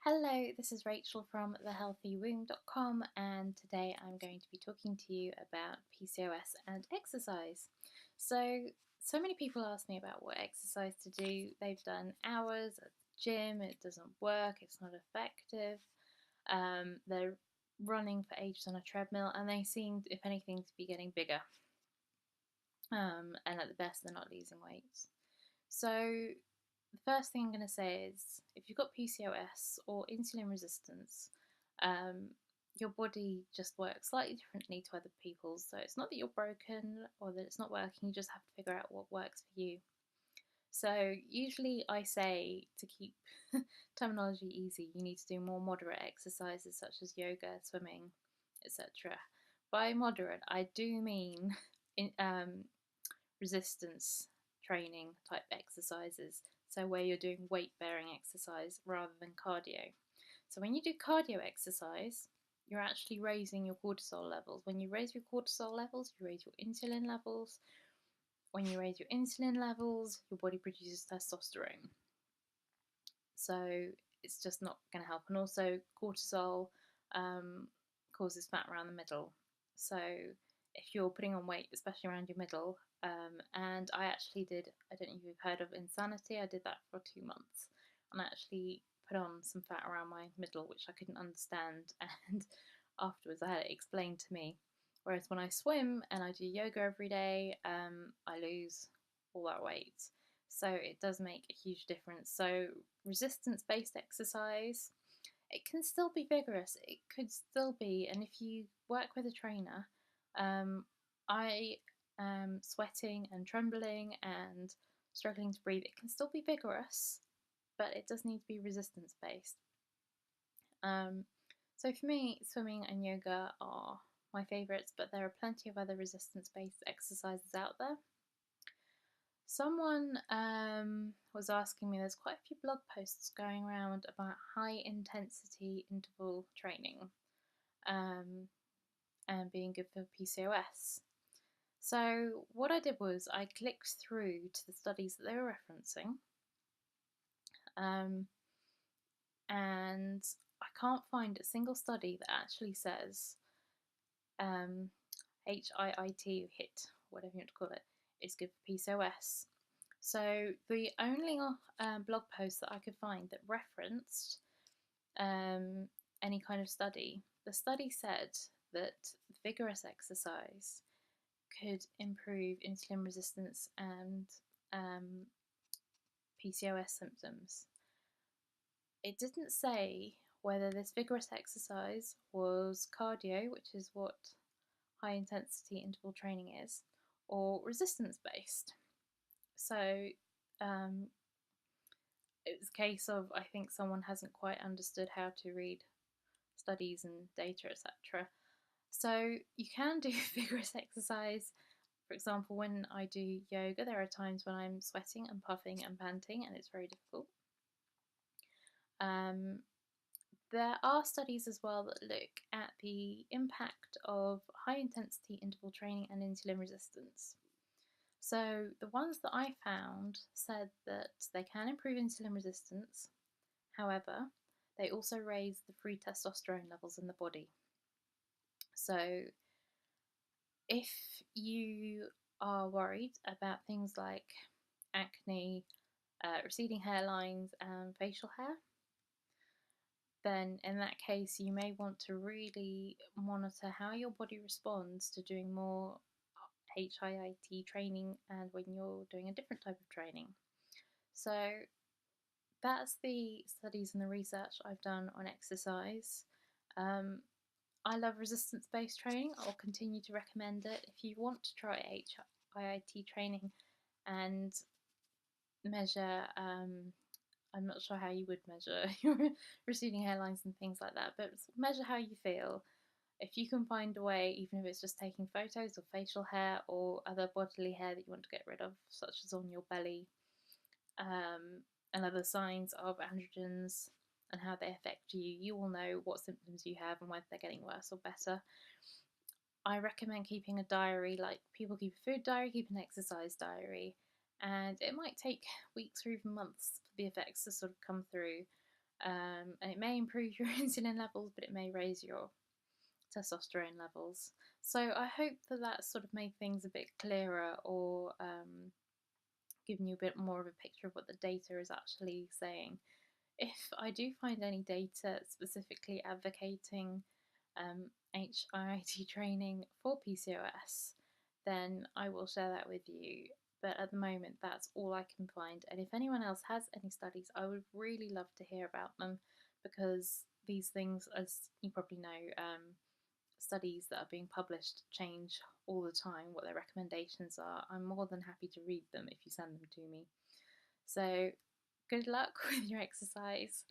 Hello, this is Rachel from thehealthywomb.com, and today I'm going to be talking to you about PCOS and exercise. So many people ask me about what exercise to do. They've done hours at the gym, it doesn't work, it's not effective. They're running for ages on a treadmill, and they seem, if anything, to be getting bigger. And at the best, they're not losing weight. So the first thing I'm going to say is if you've got PCOS or insulin resistance, um, your body just works slightly differently to other people's. So it's not that you're broken or that it's not working, you just have to figure out what works for you. So usually I say to keep terminology easy, you need to do more moderate exercises such as yoga, swimming, etc. By moderate, I do mean in, resistance training type exercises. So, where you're doing weight bearing exercise rather than cardio. So, when you do cardio exercise, you're actually raising your cortisol levels. When you raise your cortisol levels, you raise your insulin levels. When you raise your insulin levels, your body produces testosterone. So, it's just not going to help. And also, cortisol um, causes fat around the middle. So, if you're putting on weight, especially around your middle, and I actually did, I don't know if you've heard of Insanity, I did that for 2 months, and I actually put on some fat around my middle, which I couldn't understand, and afterwards I had it explained to me. Whereas when I swim and I do yoga every day, I lose all that weight. So it does make a huge difference. So resistance based exercise, it can still be vigorous. It could still be, and if you work with a trainer, I am sweating and trembling and struggling to breathe. It can still be vigorous, but it does need to be resistance based. Um, so for me, swimming and yoga are my favourites, but there are plenty of other resistance based exercises out there. Someone was asking me, there's quite a few blog posts going around about high intensity interval training um, and being good for PCOS. So, what I did was I clicked through to the studies that they were referencing, um, and I can't find a single study that actually says um, HIIT, whatever you want to call it, is good for PCOS. So the only blog post that I could find that referenced any kind of study, the study said that vigorous exercise could improve insulin resistance and um, PCOS symptoms. It didn't say whether this vigorous exercise was cardio, which is what high intensity interval training is, or resistance based. So um, it was a case of I think someone hasn't quite understood how to read studies and data, etc. So you can do vigorous exercise. For example, when I do yoga, there are times when I'm sweating and puffing and panting, and it's very difficult. Um, there are studies as well that look at the impact of high intensity interval training and insulin resistance. So the ones that I found said that they can improve insulin resistance. However, they also raise the free testosterone levels in the body. So if you are worried about things like acne, receding hairlines, and facial hair, then in that case you may want to really monitor how your body responds to doing more HIIT training and when you're doing a different type of training. So that's the studies and the research I've done on exercise. Um, I love resistance based training. I'll continue to recommend it. If you want to try HIIT training and measure, I'm not sure how you would measure your receding hairlines and things like that, but measure how you feel. If you can find a way, even if it's just taking photos of facial hair or other bodily hair that you want to get rid of, such as on your belly, and other signs of androgens and how they affect you, you will know what symptoms you have and whether they're getting worse or better. I recommend keeping a diary, like people keep a food diary, keep an exercise diary, and it might take weeks or even months for the effects to sort of come through. and it may improve your insulin levels, but it may raise your testosterone levels. So I hope that that sort of made things a bit clearer, or given you a bit more of a picture of what the data is actually saying. If I do find any data specifically advocating HIIT training for PCOS, then I will share that with you. But at the moment, that's all I can find. And if anyone else has any studies, I would really love to hear about them, because these things, as you probably know, studies that are being published change all the time, what their recommendations are. I'm more than happy to read them if you send them to me. So good luck with your exercise.